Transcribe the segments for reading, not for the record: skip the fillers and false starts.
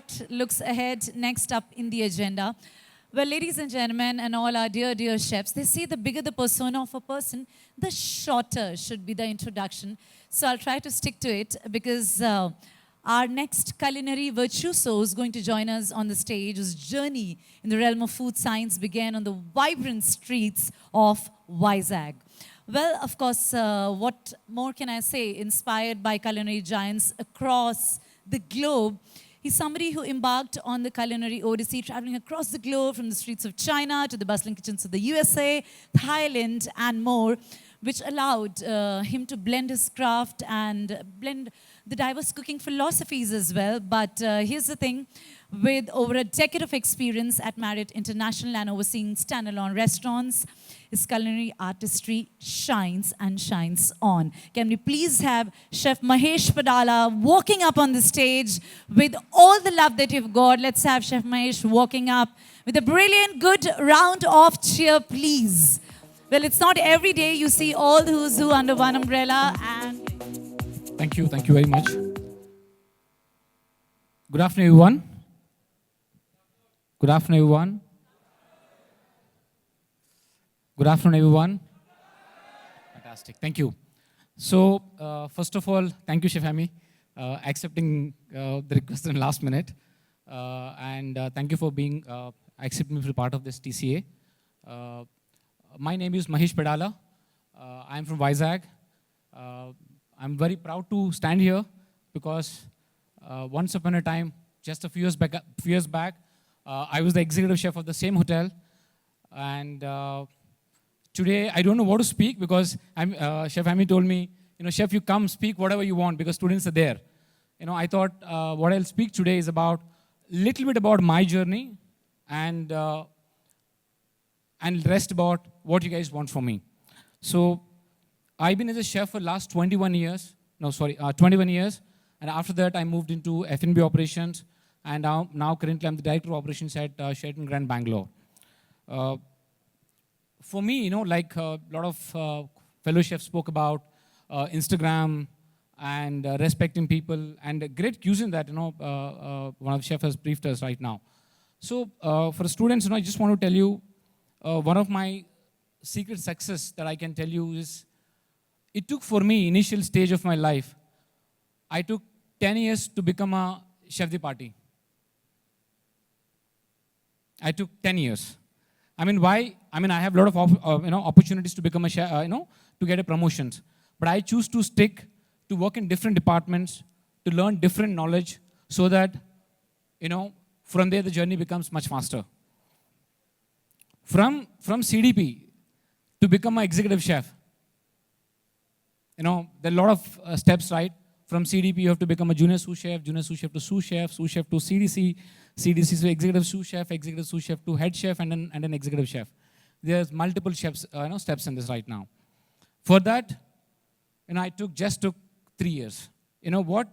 what looks ahead next up in the agenda. Well, ladies and gentlemen, and all our dear, dear chefs, they say the bigger the persona of a person, the shorter should be the introduction. So I'll try to stick to it because our next culinary virtuoso is going to join us on the stage, whose journey in the realm of food science began on the vibrant streets of Vizag. Well, of course, what more can I say? Inspired by culinary giants across the globe, he's somebody who embarked on the culinary odyssey, traveling across the globe from the streets of China to the bustling kitchens of the USA, Thailand, and more, which allowed him to blend his craft and blend the diverse cooking philosophies as well. But here's the thing, with over a decade of experience at Marriott International and overseeing standalone restaurants, his culinary artistry shines and shines on. Can we please have Chef Mahesh Padala walking up on the stage with all the love that you've got. Let's have Chef Mahesh walking up with a brilliant, good round of cheer, please. Well, it's not every day you see all the who's who under one umbrella. And Thank you very much. Good afternoon, everyone. Good afternoon, everyone. Good afternoon, everyone. Fantastic, thank you. So, first of all, thank you, Chef Amy, accepting the request in the last minute. And thank you for being accepting me to be part of this TCA. My name is Mahesh Padala. I'm from Vizag. I'm very proud to stand here because once upon a time, just a few years back, I was the executive chef of the same hotel. And today, I don't know what to speak because Chef Amy told me, Chef, you come speak whatever you want because students are there. I thought what I'll speak today is about little bit about my journey and rest about what you guys want from me. So I've been as a chef for the last 21 years. And after that, I moved into F&B operations. And now currently, I'm the director of operations at Sheraton Grand Bangalore. For me, like a lot of fellow chefs spoke about Instagram and respecting people and a great cuisine that, one of the chefs has briefed us right now. So for the students, I just want to tell you, one of my secret success that I can tell you is, it took for me, initial stage of my life, I took 10 years to become a chef de partie. I took 10 years. I mean, why? I mean, I have a lot of opportunities to become a chef, to get a promotions. But I choose to stick to work in different departments, to learn different knowledge, so that, from there the journey becomes much faster. From CDP to become an executive chef, there are a lot of steps, right? From CDP, you have to become a junior sous chef to sous chef to CDC, CDC to executive sous chef to head chef, and then executive chef. There's multiple chefs, steps in this right now. For that, I just took 3 years. What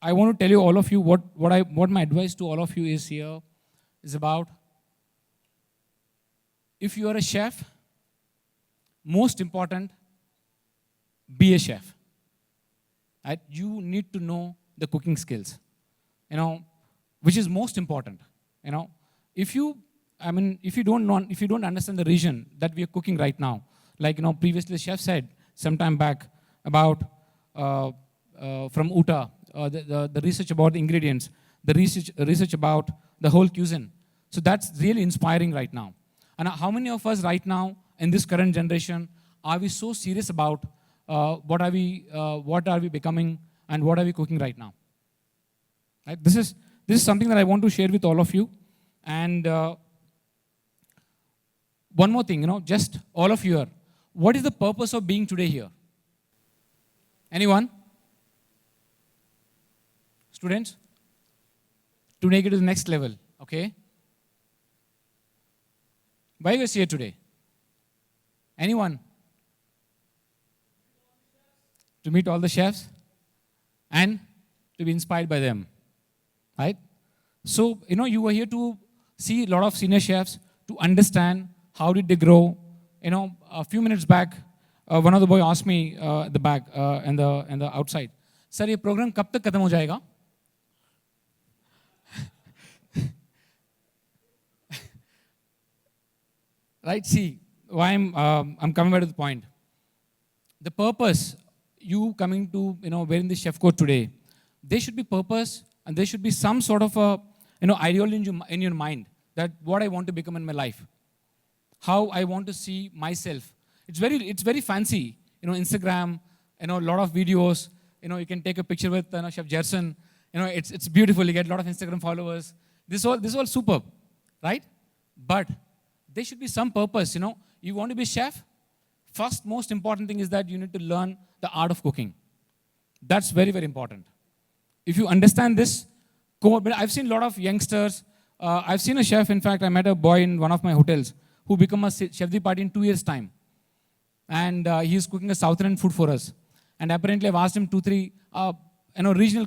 I want to tell you, all of you, what my advice to all of you is here is about, if you are a chef, most important, be a chef. Right? You need to know the cooking skills, which is most important. If you don't understand the region that we are cooking right now, like previously the chef said some time back about from Uta, the research about the ingredients, the research about the whole cuisine. So that's really inspiring right now. And how many of us right now in this current generation are we so serious about what are we becoming and what are we cooking right now? Right? This is something that I want to share with all of you. And one more thing, just all of you here. What is the purpose of being today here? Anyone? Students? To take it to the next level, okay? Why are you guys here today? Anyone? To meet all the chefs and to be inspired by them, right? So, you were here to see a lot of senior chefs, to understand how did they grow. A few minutes back, one of the boys asked me at the back and the outside, "Sir, ये program कब तक खत्म हो जाएगा?" Right? See, why I'm coming back to the point. The purpose, you coming to, wearing the chef coat today, there should be purpose and there should be some sort of a, ideology in your mind that what I want to become in my life, how I want to see myself. It's very fancy, Instagram, a lot of videos, you can take a picture with Chef Gerson, it's beautiful, you get a lot of Instagram followers. This is all superb, right? But there should be some purpose, you want to be a chef, first most important thing is that you need to learn the art of cooking. That's very, very important. If you understand this, but I've seen a lot of youngsters. I've seen a chef, in fact, I met a boy in one of my hotels who became a chef de partie in 2 years' time. And he's cooking a South Indian food for us. And apparently I've asked him 2-3 regional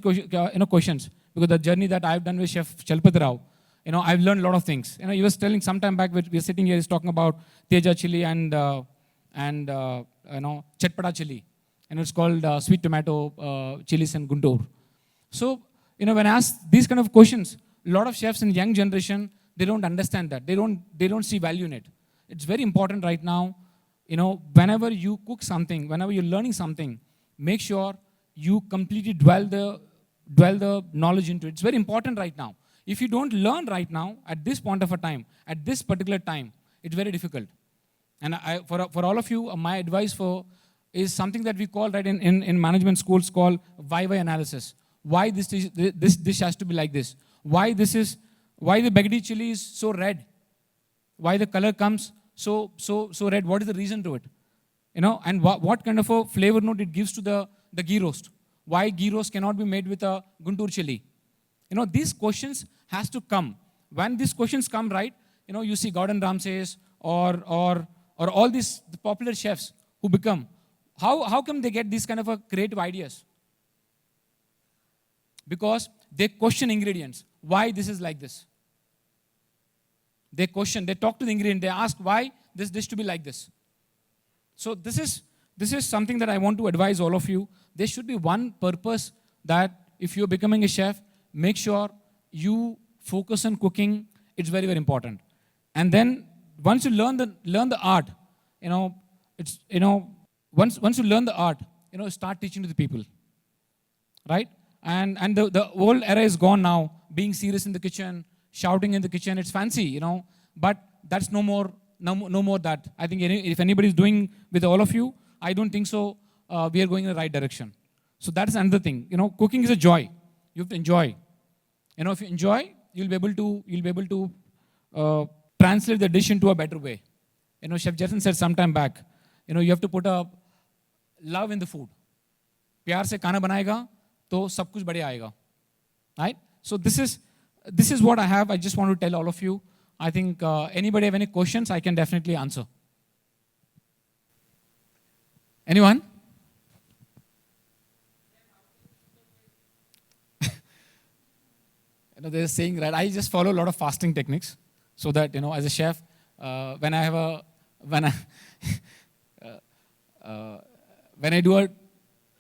questions, because the journey that I've done with Chef Chalpati Rao, I've learned a lot of things. He was telling some time back, we were sitting here, he's talking about Teja chili and Chatpada chili. And it's called sweet tomato chilies in Guntur. So, when asked these kind of questions, a lot of chefs in young generation, they don't understand that. They don't see value in it. It's very important right now, whenever you cook something, whenever you're learning something, make sure you completely dwell the knowledge into it. It's very important right now. If you don't learn right now, at this point of a time, at this particular time, it's very difficult. And for all of you, my advice is something that we call, right, in management schools, called why analysis. Why this dish has to be like this? Why the bagdi chili is so red? Why the color comes so red? What is the reason to it? And what kind of a flavor note it gives to the ghee roast? Why ghee roast cannot be made with a Guntur chili? These questions has to come. When these questions come, right, you see Gordon Ramsay's or all these popular chefs who become, how come they get these kind of creative ideas? Because they question ingredients. Why this is like this? They talk to the ingredient, they ask why this dish to be like this. So this is something that I want to advise all of you. There should be one purpose, that if you're becoming a chef, make sure you focus on cooking. It's very, very important. And then once you learn the art, once you learn the art, start teaching to the people, right? And the old era is gone now. Being serious in the kitchen, shouting in the kitchen, it's fancy, but that's no more that. I think if anybody's doing with all of you, I don't think so. We are going in the right direction. So that's another thing. Cooking is a joy. You have to enjoy. If you enjoy, you'll be able to translate the dish into a better way. Chef Jason said some time back, you have to put a love in the food. प्यार से खाना बनाएगा तो सब कुछ बढ़िया आएगा, right? So this is what I have. I just want to tell all of you. I think anybody have any questions, I can definitely answer. Anyone? They're saying, right, I just follow a lot of fasting techniques, so that, as a chef, when I do a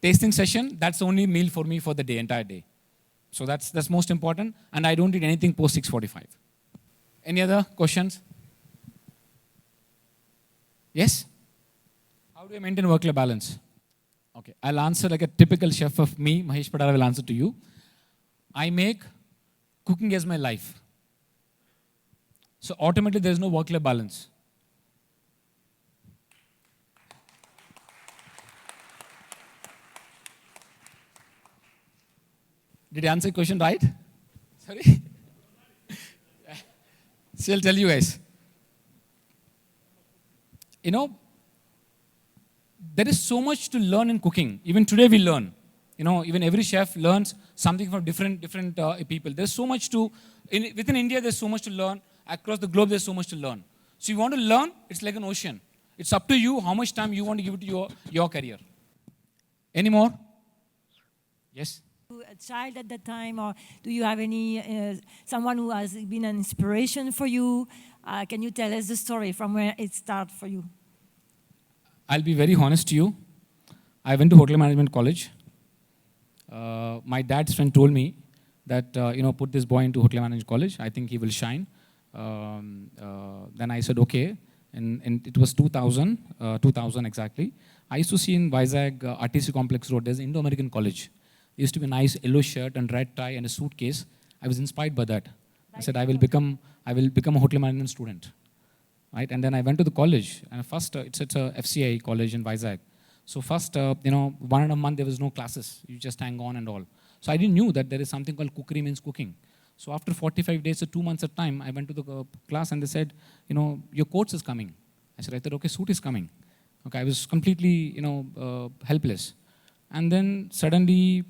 tasting session, that's the only meal for me for the entire day. So that's most important, and I don't eat anything post 6:45. Any other questions? Yes? How do I maintain work-life balance? Okay, I'll answer like a typical chef of me. Mahesh Padala will answer to you. I make cooking as my life. So automatically there is no work-life balance. Did I answer the question right? Sorry? So I'll tell you guys. There is so much to learn in cooking. Even today we learn. Even every chef learns something from different people. There's so much within India there's so much to learn. Across the globe there's so much to learn. So you want to learn, it's like an ocean. It's up to you how much time you want to give it to your career. Any more? Yes? A child at that time, or do you have any someone who has been an inspiration for you? Can you tell us the story from where it started for you? I'll be very honest to you. I went to hotel management college. My dad's friend told me that put this boy into hotel management college. I think he will shine. Then I said okay. and it was 2000 exactly. I used to see in Vizag, RTC Complex Road, there's Indo-American College. There used to be a nice yellow shirt and red tie and a suitcase. I was inspired by that. I said, I will become a hotel management student, right? And then I went to the college. And first, it's a FCI college in Vizag. So first, 1.5 months, there was no classes. You just hang on and all. So I didn't know that there is something called cookery means cooking. So after 45 days or 2 months of time, I went to the class and they said, your coach is coming. I said, okay, suit is coming. Okay, I was completely, helpless. And then suddenly,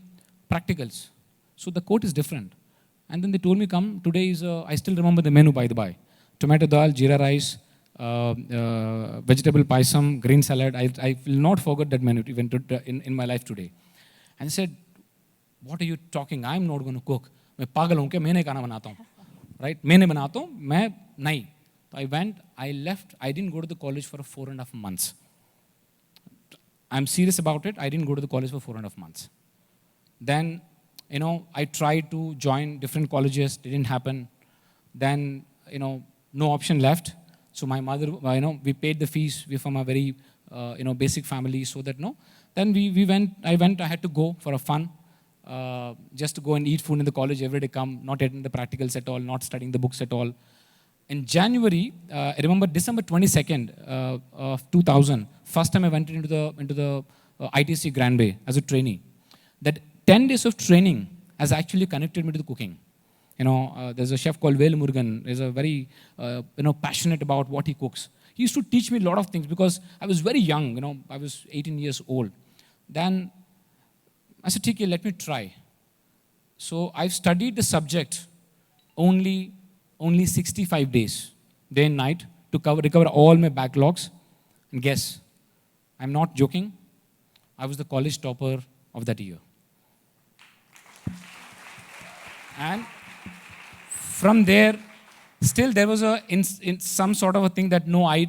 practicals. So the coat is different. And then they told me, come, today is, I still remember the menu, by the by. Tomato dal, jeera rice, vegetable paisam, green salad. I will not forget that menu even in my life today. And I said, what are you talking? I'm not going to cook. मैं पागल हूँ क्या मैं नहीं खाना बनाता हूँ, right? मैं नहीं बनाता हूँ, मैं नहीं. So I went, I left, I didn't go to the college for 4.5 months. I'm serious about it. I didn't go to the college for 4.5 months. Then, I tried to join different colleges, didn't happen. Then, no option left. So my mother, we paid the fees. We're from a very, basic family, so that Then I had to go for a fun. Just to go and eat food in the college every day, not attending the practicals at all, not studying the books at all. In January, I remember December 22nd of 2000, first time I went into the ITC Grand Bay as a trainee. That 10 days of training has actually connected me to the cooking. There's a chef called Velu Murugan. He's a very, passionate about what he cooks. He used to teach me a lot of things because I was very young. I was 18 years old. Then I said, okay, let me try. So I've studied the subject only 65 days, day and night, to recover all my backlogs. And guess, I'm not joking, I was the college topper of that year. And from there, still there was in some sort of a thing that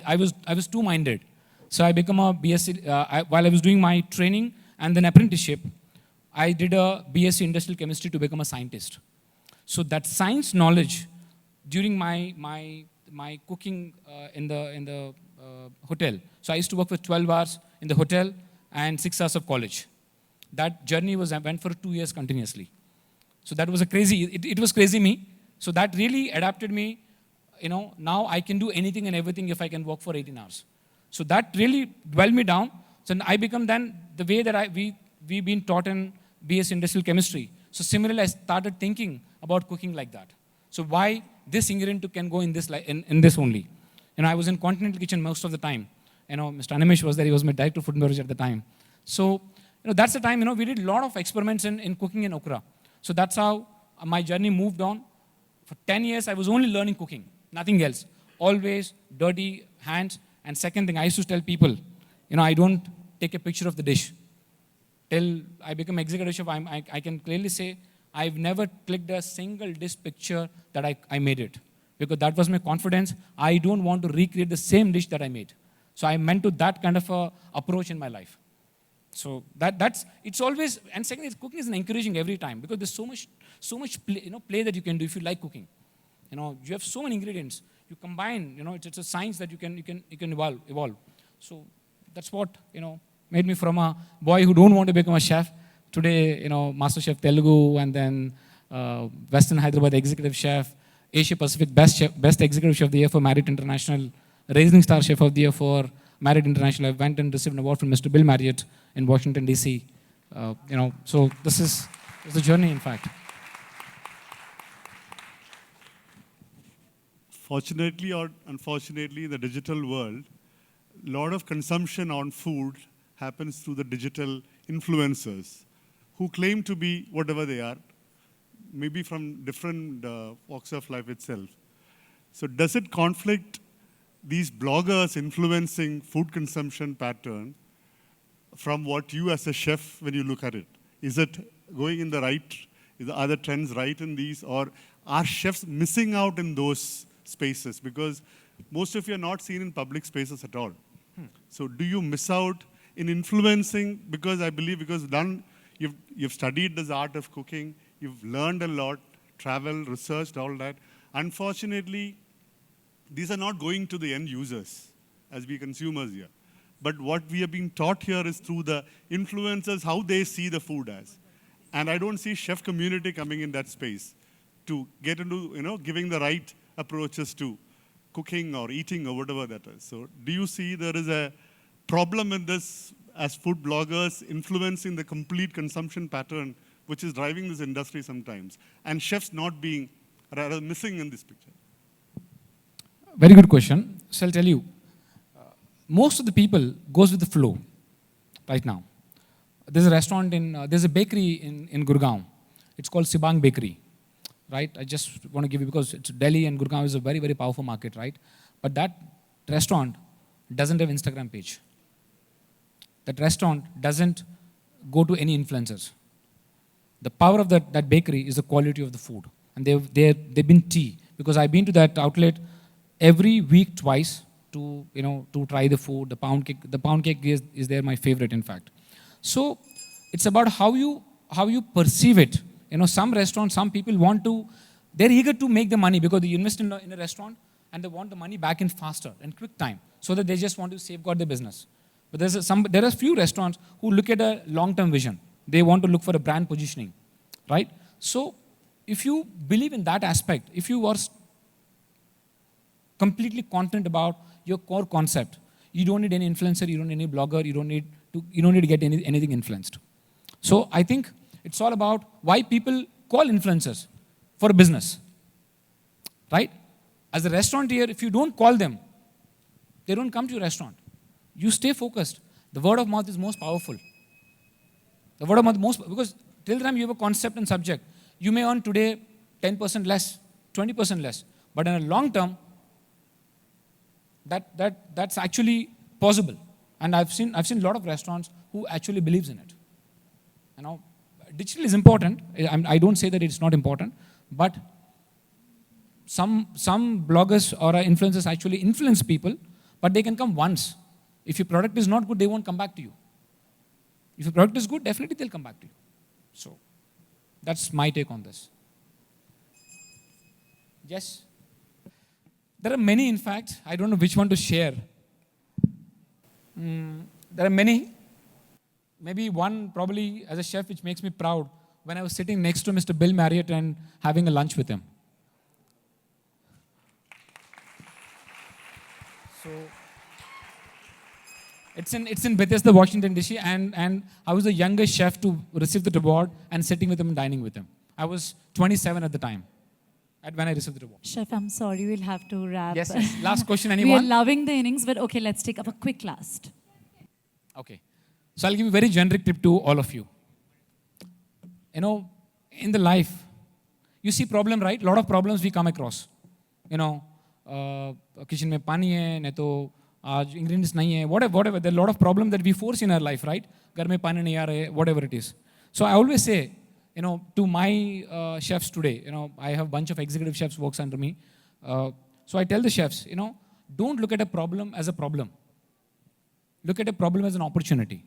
I was two-minded. So I became a BSc, while I was doing my training and then apprenticeship, I did a BSc Industrial Chemistry to become a scientist. So that science knowledge during my cooking in the hotel. So I used to work for 12 hours in the hotel and 6 hours of college. That journey went for 2 years continuously. So that was it was crazy me. So that really adapted me. Now I can do anything and everything if I can work for 18 hours. So that really dwelled me down. So I become then the way that we've been taught in BS Industrial Chemistry. So similarly, I started thinking about cooking like that. So why this ingredient can go in this only? I was in Continental Kitchen most of the time. Mr. Animesh was there. He was my director of food and beverage at the time. So that's the time. We did a lot of experiments in cooking in Okra. So that's how my journey moved on. For 10 years, I was only learning cooking, nothing else. Always dirty hands. And second thing, I used to tell people, I don't take a picture of the dish. Till I become executive chef, I can clearly say I've never clicked a single dish picture that I made it. Because that was my confidence. I don't want to recreate the same dish that I made. So I meant to that kind of a approach in my life. So it's always, and second, cooking is encouraging every time because there's so much play that you can do if you like cooking. You have so many ingredients. You combine, it's a science that you can evolve. So that's what, made me from a boy who don't want to become a chef. Today, Master Chef Telugu and then Western Hyderabad Executive Chef, Asia Pacific Best Executive Chef of the Year for Marriott International, Rising Star Chef of the Year for Marriott International. I went and received an award from Mr. Bill Marriott in Washington, D.C. So this is the journey, in fact. Fortunately or unfortunately, in the digital world, a lot of consumption on food happens through the digital influencers who claim to be whatever they are, maybe from different walks of life itself. So does it conflict these bloggers influencing food consumption pattern from what you as a chef, when you look at it? Is it going in the right, are the trends right in these, or are chefs missing out in those spaces? Because most of you are not seen in public spaces at all. So do you miss out in influencing? Because I believe, you've studied this art of cooking, you've learned a lot, traveled, researched, all that. Unfortunately, these are not going to the end users. as we consumers here. But what we are being taught here is through the influencers, how they see the food as. And I don't see chef community coming in that space to get into, giving the right approaches to cooking or eating or whatever that is. So do you see there is a problem in this as food bloggers influencing the complete consumption pattern, which is driving this industry sometimes, and chefs not being, rather missing in this picture? Very good question. So I'll tell you, most of the people goes with the flow right now. There's a restaurant there's a bakery in Gurgaon. It's called Sibang Bakery, right? I just want to give you, because it's Delhi and Gurgaon is a very, very powerful market, right? But that restaurant doesn't have Instagram page. That restaurant doesn't go to any influencers. The power of that bakery is the quality of the food. And they've been tea, because I've been to that outlet every week twice to try the food. The pound cake is there, my favorite, in fact. So it's about how you perceive it. Some restaurants, some people they're eager to make the money because they invest in a restaurant and they want the money back in faster and quick time, so that they just want to safeguard their business. But there are few restaurants who look at a long-term vision. They want to look for a brand positioning, right? So if you believe in that aspect, if you are completely confident about your core concept, you don't need any influencer, you don't need any blogger, you don't need to get anything influenced. So I think it's all about why people call influencers for a business, right? As a restaurateur, if you don't call them, they don't come to your restaurant. You stay focused. The word of mouth is most powerful. The word of mouth because till the time you have a concept and subject, you may earn today 10% less, 20% less, but in a long term, that's actually possible. And I've seen a lot of restaurants who actually believes in it. Digital is important. I don't say that it's not important, but some bloggers or influencers actually influence people, but they can come once. If your product is not good, they won't come back to you. If your product is good, definitely they'll come back to you. So that's my take on this. Yes? There are many, in fact. I don't know which one to share. There are many. Maybe one, probably as a chef, which makes me proud, when I was sitting next to Mr. Bill Marriott and having a lunch with him. So it's in Bethesda, Washington, D.C., and I was the youngest chef to receive the reward and sitting with him and dining with him. I was 27 at the time when I received the reward. Chef, I'm sorry, we'll have to wrap. Yes. Last question, We anyone? are loving the innings, but okay, let's take up a quick last. Okay. So I'll give you a very generic tip to all of you. In the life, you see problem, right? A lot of problems we come across. Kitchen mein pani hai, nahi to aaj ingredients nahi hai, whatever. There are a lot of problems that we force in our life, right? Ghar mein pani nahi aa rahe, whatever it is. So I always say, to my chefs today, I have a bunch of executive chefs works under me. So I tell the chefs, don't look at a problem as a problem. Look at a problem as an opportunity.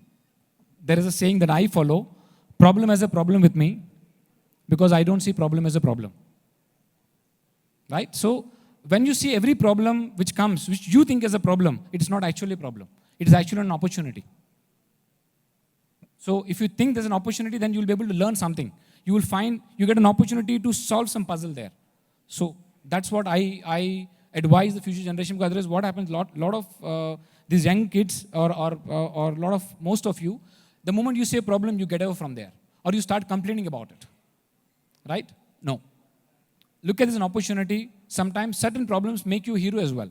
There is a saying that I follow, problem as a problem with me, because I don't see problem as a problem. Right? So when you see every problem which comes, which you think is a problem, it is not actually a problem. It is actually an opportunity. So if you think there's an opportunity, then you'll be able to learn something. You will find, you get an opportunity to solve some puzzle there. So that's what I advise the future generation, because otherwise what happens, lot of these young kids or most of you, the moment you say a problem, you get away from there. Or you start complaining about it. Right? No. Look at this as an opportunity. Sometimes certain problems make you a hero as well.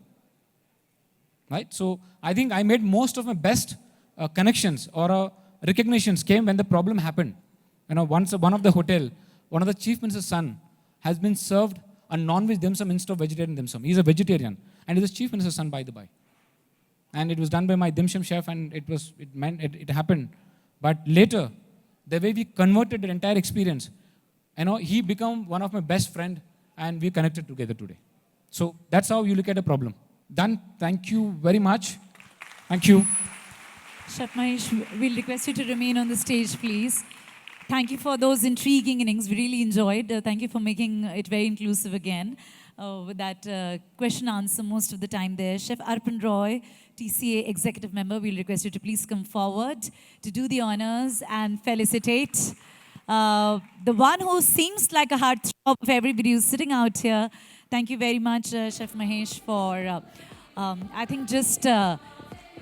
Right? So I think I made most of my best connections or recognitions came when the problem happened. Once one of the hotel, one of the chief minister's son has been served a non-veg dim sum instead of vegetarian dim sum. He's a vegetarian. And he's a chief minister's son, by the by. And it was done by my dim sum chef, and it happened. But later, the way we converted the entire experience, he became one of my best friend, and we connected together today. So that's how you look at a problem. Done. Thank you very much. Thank you. Chef Mahesh, we'll request you to remain on the stage, please. Thank you for those intriguing innings. We really enjoyed. Thank you for making it very inclusive again. with that question answer most of the time there. Chef Arpan Roy, TCA Executive Member, we'll request you to please come forward to do the honors and felicitate the one who seems like a heartthrob of everybody who's sitting out here. Thank you very much, Chef Mahesh, for, I think, just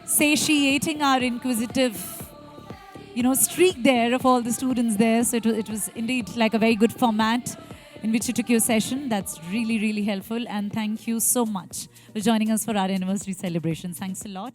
satiating our inquisitive streak there of all the students there. So it was indeed like a very good format in which you took your session. That's really, really helpful. And thank you so much for joining us for our anniversary celebrations. Thanks a lot.